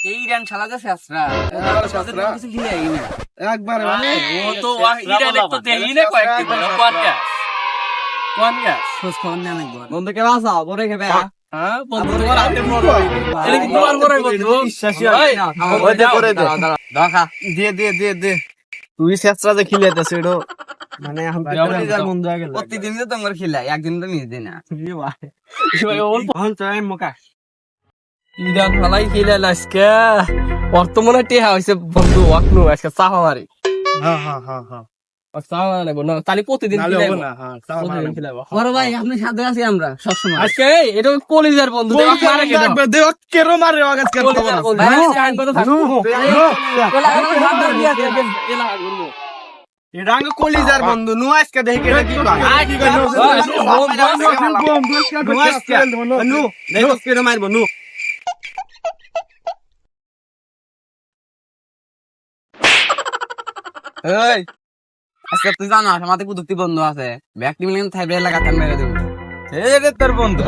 এই ইরান শালা যে শেষরা কিছু খেলে না একবারে মানে ও তো ইরান তো দেই না কয়েকদিন ধরে পডকাস্ট খোঁজ খবর নেই অনেক বড় বন্ধুকে বাঁচাও পরে খেবে হ্যাঁ বন্ধু তোমার হাতে বড় এটা কি তোমার বড় বন্ধু বিশ্বাসই হয় না ওই দে করে দে দেখা দে তুই শেষরা যে খিলাইতেছ এডো মানে এখন কলিজার মন হয়ে গেল প্রতিদিন তো তোমার খেলাই একদিন তো মিস দিই না এখন চাই মোকা ইরান ফালাই খেলে আজকে বর্তমানে টেহা হইছে বন্ধু ওয়াকনু আজকে চাহা মারি হ্যাঁ চাহা নেব না তাহলে প্রতিদিন নালে খেলাইবো হবে না হ্যাঁ প্রতিদিন খেলাইবো বড় ভাই আপনি সাথে আছি আমরা সবসময় আজকে এটা কলিজার বন্ধু মারে কে দাও দেও কেরো মারে আগে কেন কলিজার বন্ধু ভাই, আইন কথা থাকো এটা আগে কলিজার বন্ধু নু আজকে দেখে কি নু দেখো কেরো মারবো নু এই আজকে তুই জানো আমাদের কুদুক্তি বন্ধু আছে ব্যক্তি মিলে থাকবে লাগাতার মেরে দেবো এই রে তোর বন্ধু